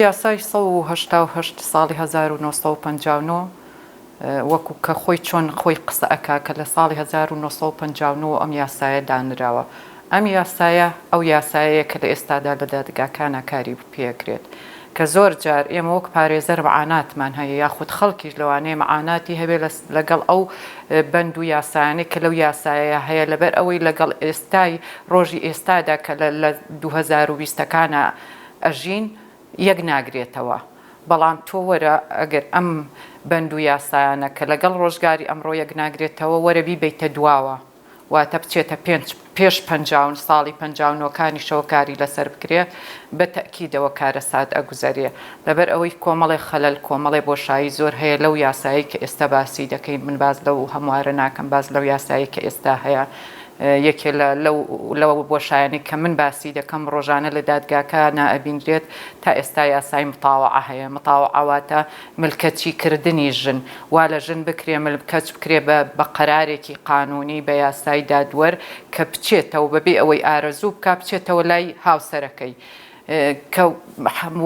یاسای 1970 ساڵی 1950 وەکو کە خۆی چۆن خۆی قسە ئەکا کە لە ساڵی 1950 ئەم یاسایە دانراوە. ئەم یاسایە ئەو یاسایەیە کە لە ئێستادا لە دادگاکانە کاری پێکرێت کە زۆر جار ئێمە وەک پارێزەر مەعاناتمان هەیە یاخود خەڵکیش لەوانەیە مەعاناتی هەبێ لەگەڵ ئەو بەند و یاسایانەی کە لەو یاسایە هەیە لەبەر ئەوەی لەگەڵ ئێستای ڕۆژی ئێستادا کە لە 2020ەکانە ئەژین یەک ناگرێتەوە. بەڵام تۆ وەرە ئەگەر ئەم بەند و یاسایانە کە لەگەڵ ڕۆژگاری ئەمڕۆ یەک ناگرێتەوە وەرە بیبەیتە دواوە واتە بچێتە پێش 50 ساڵی 50ەکانی شەوەکاری لەسەر بکرێ بە تەکیدەوە کارە سات ئەگوزەرێ لەبەر ئەوەی کۆمەڵی خەلەل کۆمەڵی بۆشایی زۆر هەیە لەو یاسایی کە ئێستا باسی دەکەین من باز لەو هەموارە ناکەم باز لەو یاسایی کە ئێستا هەیە یەکێ لەو بۆشایانی کە من باسی دەکەم ڕۆژانە لە دادگاکانە ئەبینرێت تا ئێستا یاسای متاوعە هەیە متاوعەواتە ملکەتی کردنی ژن وا لە ژن بکرێ ملکەت بکرێ بە قەرارێکی قانونی بە یاسای دادوەر کە بچێتەوە بەبێ ئەوەی ئارەزوو بکە بچێتەوە لای هاوسەرەکەی کە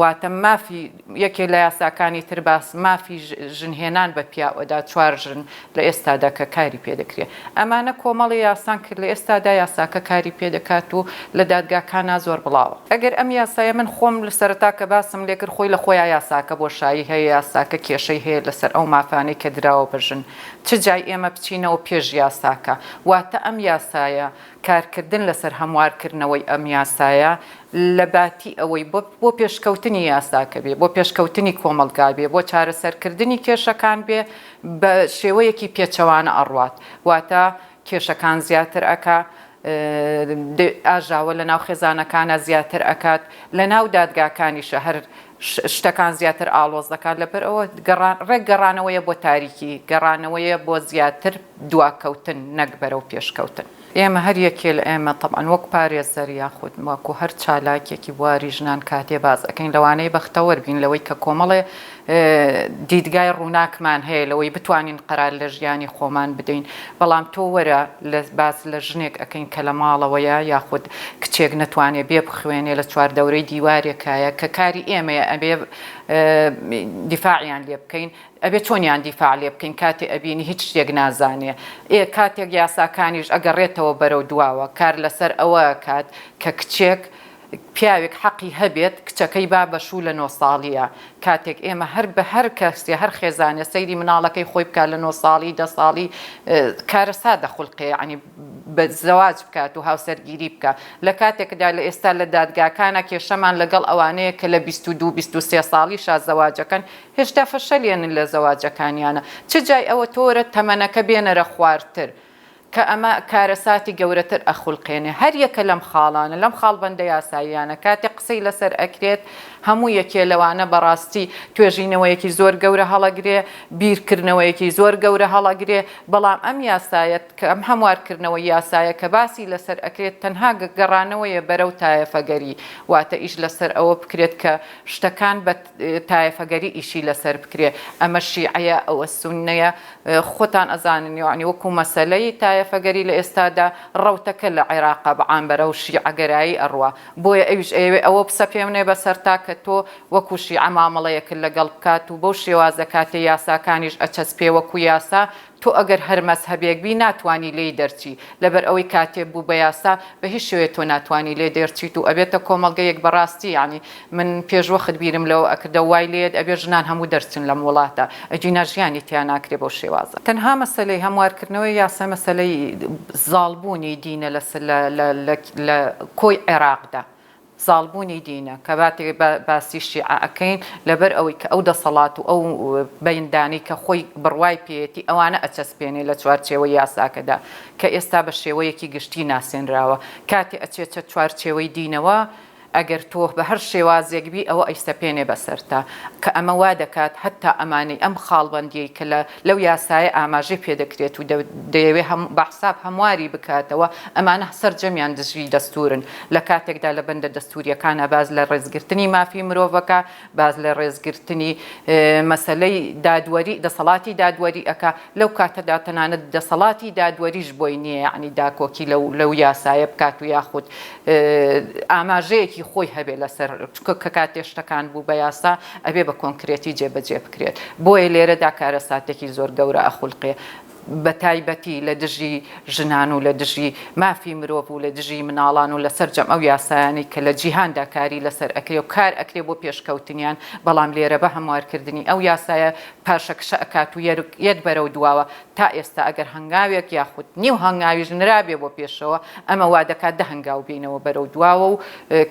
واتە مافی یەکێ لە یاساکانی تر باس مافی ژنهێنان بە پیاوەدا 4 ژن لە ئێستادا کە کاری پێدەکرێت ئەمانە کۆمەڵی یاسان کرد لە ئێستادا یاساکە کاری پێدەکات و لە دادگاکانە زۆر بڵاوە ئەگەر ئەم یاسایە من خۆم لە سەرەتا کە باسم لێ کرد خۆی لە خۆیان یاساکە بۆشایی هەیە یاساکە کێشەی هەیە لەسەر ئەو مافانەی کە دراوە بژن چ جای ئێمە بچینەوە پێش یاساکە واتە ئەم یاسایە کارکردن لەسەر هەموارکردنەوەی ئەم یاسایە لە باتی ئەوەی بۆ پێشکەوتنی یاساکە بێ بۆ پێشکەوتنی کۆمەلگا بێ بۆ چارەسەرکردنی کێشەکان بێ بە شێوەیەکی پێچەوانە ئەڕوات واتە کێشەکان زیاتر ئەکا ئاژاوە لە ناو خێزانەکانە زیاتر ئەکات لە ناو دادگاکانیشە هەر شتەکان زیاتر ئاڵۆز دەکات لەبەر ئەوە ڕێک گەڕانەوەیە بۆ تاریکی گەڕانەوەیە بۆ زیاتر دواکەوتن نەک بەرەو پێشکەوتن ئێمە هەر یەکێ لە ئێمە تەبعاً وەک پارێزەر یاخود وەکو هەر چالاکێکی بواری ژنان کاتێ باز ئەەکەین لەوانەیە بەختەوەربین لەوەی کە کۆمەڵێ دیدگای ڕووناکمان هەیە لەوەی بتوانین قەرار لە ژیانی خۆمان بدەین بەڵام تۆ وەرە باز لە ژنێک ئەەکەین کە لە ماڵەوەیە یاخود کچێک نەتوانێت بێ بخوێنێ لە چواردەورەی دیوارێکایە کە کاری ئێمەیە ئەبێ دیفاعیان لێ بکەین ئەبێ چۆنیان دیفاع لێ بکەین کاتێ ئەبینی هیچ شتێک نازانێ کاتێک یاساکانیش ئەگەڕێتەوە بەرەو دواوە کار لەسەر ئەوە کات کە کچێک پیاوێک حەقی هەبێت کچەکەی با بەشوو لە 9 ساڵیە کاتێک ئێمە هەر بە هەر کەسێ هەر خێزانە سەیری مناڵەکەی خۆی بکات لە 9 ساڵی 10 ساڵی کارە سادە خوڵقەیە عنی بە زەواج بکات و هاوسەرگیری بکە لە کاتێکدا لە ئێستا لە دادگاکانە کێشەمان لەگەڵ ئەوانەیە کە لە 22-23 ساڵیشا زەواجەکەن هێشتا فەشەلێنن لە زەواجەکانیانە چ جای ئەوە تۆرە تەمەنەکە بێنەرە خواردتر کە ئەمە کارەساتی گەورەتر ئەخولقێنێ هەر یەکە لەم خاڵانە لەم خاڵبەندە یاساییانە کاتێک قسەی لەسەر ئەکرێت هەموو یەکێ لەوانە بەڕاستی توێژینەوەیەکی زۆر گەورە هەڵەگرێ بیرکردنەوەیەکی زۆر گەورە هەڵەگرێ بەڵام ئەم یاسایەت کە ئەم هەموارکردنەوەی یاسایە کە باسی لەسەر ئەکرێت تەنها گەڕانەوەیە بەرەو تایەفەگەری واتە ئیش لەسەر ئەوە بکرێت کە شتەکان بە تایەفەگەری ئیشی لەسەر بکرێ ئەمە شیعەیە ئەوە سوننەیە خۆتان ئەزانن یعنی وەکو مەسەلەی تایەفەگەری لە ئێستادا ڕەوتەکە لە عێراقا بەعام بەرەو شیعەگەرایی ئەڕوا بۆیە ئەویش ئەوە بسە پێمنێ بەسەرتا کە تۆ وەکو شیعە مامەڵەیەکرد لەگەڵ بکات و بەو شێوازە کاتێ یاساکانیش ئەچەسپێ وەکو یاسا تۆ ئەگەر هەر مەزهەبێک بی ناتوانی لێی دەرچی لەبەر ئەوەی کاتێ بوو بە یاسا بە هیچ شوێ تۆ ناتوانی لێ دەرچیت و ئەبێتە کۆمەڵگەیەک بەڕاستی ینی من پێشوەخت بیرم لەوە ئەکردە وای لێت ئەبێ ژنان هەموو دەرچن لەم وڵاتە ئەجینا ژیانی تیان ناکرێ بەو شێوازە تەنها مەسەلەی هەموارکردنەوەی یاسا مەسەلەی زاڵبوونی دینە لە کۆی عێراقدا زاڵبوونی دینە کە باتێک باسی شیعە ئەەکەین لەبەر ئەوەی کە ئەو دەسەڵات و ئەو بەیندانی کە خۆی بڕوای پێێتی ئەوانە ئەچەسپێنێ لە چوارچێوەی یاساکەدا کە ئێستا بە شێوەیەکی گشتی ناسێنراوە کاتێ ئەچێتە چوارچێوەی دینەوە ئەگەر تۆ بە هەر شێوازێک بی ئەوە ئەیسەپێنێ بەسەرتا کە ئەمە وا دەکات هەتا ئەمانەی ئەم خاڵبەندی کە لەو یاسایە ئاماژەی پێدەکرێت و دەیەوێ بەحساب هەمواری بکاتەوە ئەمانە سەرجەمیان دژی دەستورن لە کاتێکدا لە بەندە دەستوریەکانە باز لە ڕێزگرتنی مافی مرۆڤەکە باز لە ڕێزگرتنی مەسەلەی دادوەری دەسەڵاتی دادوەری ئەکا لەو کاتەدا تەنانەت دەسەڵاتی دادوەریش بۆی نییە یعنی داکۆکی لەو یاسایە بکات و یاخود ئاماژەیەکی کۆنکرێتی خۆی هەبێ لەسەر کە کاتێ شتەکان بوو بە یاسا ئەبێ بە کۆنکرێتی جێبەجێ بکرێت بۆیە لێرەدا کارە ساتێکی زۆر گەورە ئەخولقێ بە تایبەتی لە دژی ژنان و لە دژی مافی مرۆڤ و لە دژی مناڵان و لەسەر جەم ئەو یاسایانی کە لە جیهاندا کاری لەسەر ئەکرێ و کار ئەکرێ بۆ پێشکەوتنیان بەڵام لێرە بە هەموارکردنی ئەو یاسایە پاشەکشە ئەکات و یەک بەرەو دواوە تا ئێستا ئەگەر هەنگاوێک یاخود نیو هەنگاوی ژنرابێ بۆ پێشەوە ئەمە وا دەکات دە هەنگاو بینەوە بەرەو دواوە و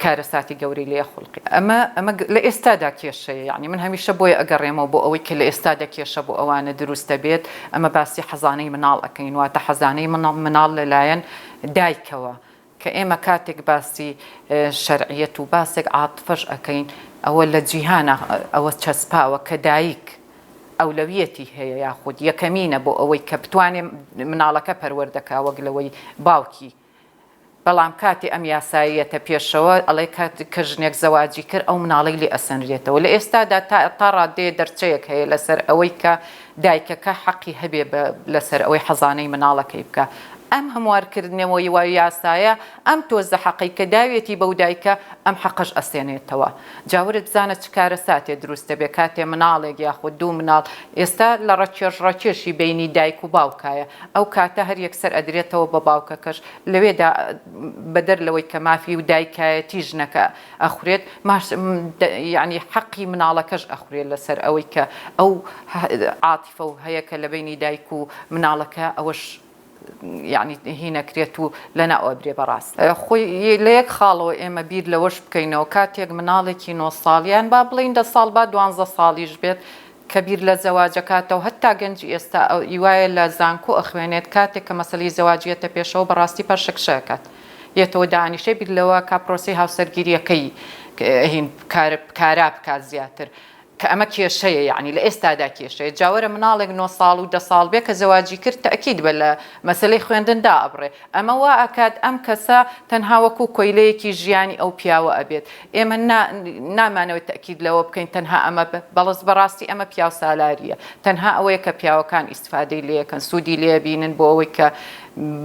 کارەساتی گەورەی لێ خوڵقی ئەمە لە ئێستادا کێشەیە یعنی من هەمیشە بۆیە ئەگەڕێمەوە بۆ ئەوەی کە لە ئێستادا کێشە بۆ ئەوانە دروستە بێت ئەمە باسی حەزانەی مناڵ ئەەکەین واتە حەزانەی مناڵ لەلایەن دایکەوە کە ئێمە کاتێک باسی شەرعیەت و باسێک عاتفەش ئەەکەین ئەوە لە جیهانە ئەوە چەسپاوە کە دایک ئەولەویەتی هەیە یاخود یەکەمینە بۆ ئەوەی کە بتوانێ مناڵەکە پەروەردەکا وەک لەوەی باوکی بەڵام کاتی ئەم یاساییەتە پێشەوە ئەڵێ کە ژنێک زەواجی کرد ئەو مناڵی لێ ئەسەنرێتەوە لە ئێستادا تا ڕادێ دەرچەیەک هەیە لەسەر ئەوەی کە دایکەکە حەقی هەبێ لەسەر ئەوەی حەزانەی مناڵەکەی بکە ئەم هەموارکردنەوەی وای یاسایە ئەم تۆزە حەقی کە داوێتی بەو دایکە ئەم حەقش ئەسێنێتەوە جاورت بزانە چ کارە ساتێ دروستە بێ کاتێ مناڵێک یاخود دوو مناڵ ئێستا لە ڕەکێشی بینی دایک و باوکایە ئەو کاتە هەر یەکسەر ئەدرێتەوە بە باوکەکەش لەوێدا بەدەر لەوەی کە مافی و دایکایەتی ژنەکە ئەخورێت یعنی حەقی مناڵەکەش ئەخورێت لەسەر ئەوەی کە ئەو عاتیفە و هەیە کە لە بینی دایک و مناڵەکە ئەوەش یعنی هینەکرێت و لەنا ئەوە برێ بەڕاست خۆی لە یەک خاڵەوە ئێمە بیر لەوەش بکەینەوە کاتێک مناڵێکی 9 ساڵیان با بڵین 10 ساڵ با 12 ساڵیش بێت کە بیر لە زەواجەکاتەوە هەتا گەنجی ئێستا ئیوایە لە زانکۆ ئەخوێنێت کاتێک کە مەسەلەی زەواجیەتە پێشەوە بەڕاستی پەرشەکشەکات یێتەوە دانیشەی بیر لەوە کا پرۆسی هاوسەرگیریەکەی هین کارا بکات زیاتر کە ئەمە کێشەیە یعنی لە ئێستادا کێشەیە جاوەرە مناڵێک 9 ساڵ و 10 ساڵ بێ کە زەواجی کرد تەکید بە لە مەسلەی خوێندندا ئەبڕێ ئەمە وا ئەکات ئەم کەسە تەنها وەکو کۆیلەیەکی ژیانی ئەو پیاوە ئەبێت ئێمە نامانەوەی تەکید لەوە بکەین تەنها ئەمە بەڵز بەڕاستی ئەمە پیاو سالاریە تەنها ئەوەیە کە پیاوەکان ئیسفادەی لێەکەن سوودی لێ بینن بۆ ئەوەی کە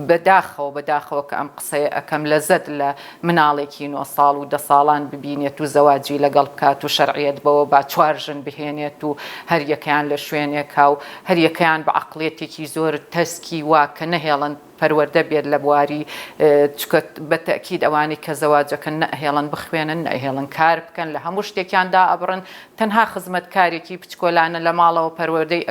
بەداخەوە کە ئەم قسەیە ئەەکەم لەزەت لە مناڵێکی 9 ساڵ و 10 ساڵان ببینێت و زەواجی لەگەڵ بکات و شەرعیەت بەوە با 4 ژن بهێنێت و هەر یەکەیان لە شوێنێکا و هەر یەکەیان بە عەقڵێتێکی زۆر تەسکی وا کە نەهێڵن پەروەردە بێت لە بواری بە تەکید ئەوانی کە زەواجەکەن نەهێڵن بخوێنن نەهێڵن کار بکەن لە هەموو شتێکیاندا ئەبڕن تەنها خزمەتکارێکی بچکۆلانە لە ماڵەوە پەروەردەی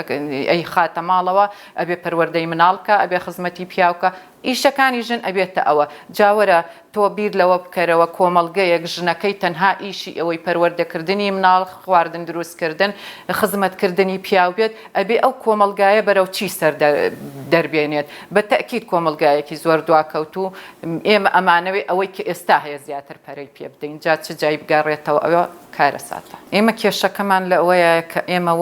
ئەی خاتە ماڵەوە ئەبێ پەروەردەی مناڵکە ئەبێ خزمەتی پیاوکە ئیشەکانی ژن ئەبێتە ئەوە جاوەرە تۆ بیر لەوە بکەرەوە کۆمەڵگەیەک ژنەکەی تەنها ئیشی ئەوەی پەروەردەکردنی مناڵ خواردن دروستکردن خزمەتکردنی پیاو بێت ئەبێ ئەو کۆمەڵگایە بەرەو چی سەر دەربێنێت بە تەکید کۆمەڵگایەکی زۆر دواکەوت و ئێمە ئەمانەوەی ئەوەی کە ئێستا هەیە زیاتر پەرەی پێ بدەین جا چ جای بگەڕێتەوە ئەوە کارە ساتە ئێمە کێشەکەمان لە ئەوەیە کە ئێمە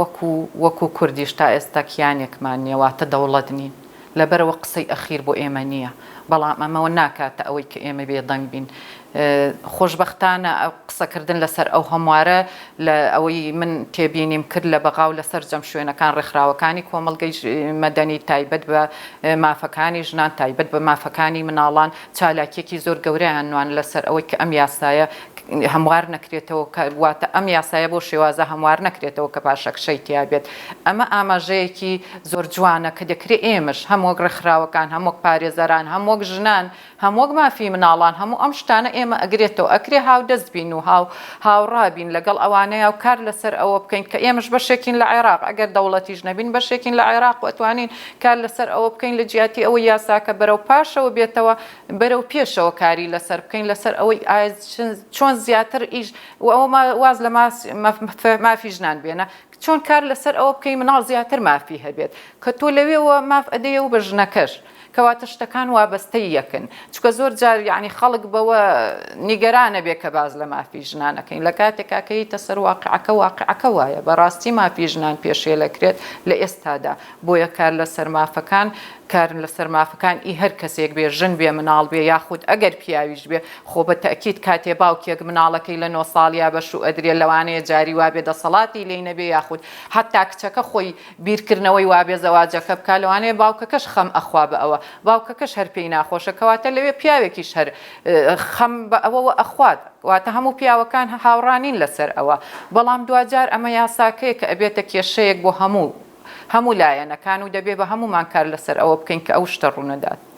وەکو کوردیش تا ئێستا کیانێکمان نیەواتە دەوڵەت نین لەبەرەوە قسەی ئەخیر بۆ ئێمە نییە بەڵام ئەمەوە ناکاتە ئەوەی کە ئێمە بێدەنگ بین خۆشببختانە ئەو قسەکردن لەسەر ئەو هەموارە لە ئەوەی من تێبینیم کرد لە بەغاو لەسەر جەم شوێنەکان ڕێکخراوەکانی کۆمەڵگەی مەدەنی تایبەت بە مافەکانی ژنان تایبەت بە مافەکانی مناڵان چالاکیەکی زۆر گەورەیان نوان لەسەر ئەوەی کە ئەم یاسایە هەموار نەکرێتەوە واتە ئەم یاسایە بۆ شێوازە هەموار نەکرێتەوە کە پاشەکشەی تیابێت ئەمە ئاماژەیەکی زۆر جوانە کە دەکرێت ئێمەش هەموو ڕێکخراوەکان هەموو پارێزەران هەموو ژنان هەموو مافی مناڵان هەموو ئەم شتانە ئێمە ئەگرێتەوە ئەکرێ هاودەست بین و هاوڕابین لەگەڵ ئەوانەیە و کار لەسەر ئەوە بکەین کە ئێمەش بەشێکین لە عێراق ئەگەر دەوڵەتیش نەبین بەشێکین لە عێراق و ئەتوانین کار لەسەر ئەوە بکەین لە جیاتی ئەوە یاساکە بەرەو پاشەوە بێتەوە بەرەو پێشەوە کاری لەسەر بکەین لەسەر ئەوەی چۆن زیاتر ئیش و ئەوە واز لە مافی ژنان بێنە چۆن کار لەسەر ئەوە بکەین مناڵ زیاتر مافی هەبێت کە تۆ لەوێەوە ماف ئەدەیە و بە ژنەکەش کەواتە شتەکان وابەستەی یەکن چکە زۆر جار یعنی خەڵک بەوە نیگەرانە بێ کە باز لە مافی ژنانەکەین لە کاتێکا کەیتە سەر واقعەکە وایە بەڕاستی مافی ژنان پێشێلەکرێت لە ئێستادا بۆیە کار لەسەر مافەکان کارن لەسەر مافەکان ئی هەر کەسێک بێ ژن بێ مناڵ بێ یاخود ئەگەر پیاویش بێ خۆ بە تەکید کاتێ باوکێک مناڵەکەی لە 9 ساڵیا بەش و ئەدرێ لەوانەیە جاری وابێ دەسەڵاتی لێی نەبێ یاخود حتا کچەکە خۆی بیرکردنەوەی وابێ زەواجەکە بکە لەوانەیە باوکەکەش خەم ئەخوا بە ئەوە باوکەکەش هەر پێی ناخۆشە کەواتە لەوێ پیاوێکیش هەر خەم بە ئەوەوە ئەخوات واتە هەموو پیاوەکان هاوڕانین لەسەر ئەوە بەڵام دوجار ئەمە یاساکەیە کە ئەبێتە کێشەیەک بۆ هەموو لایەنەکان و دەبێ بە هەمومان کار لەسەر ئەوە بکەین کە ئەو شتە ڕوونەدات.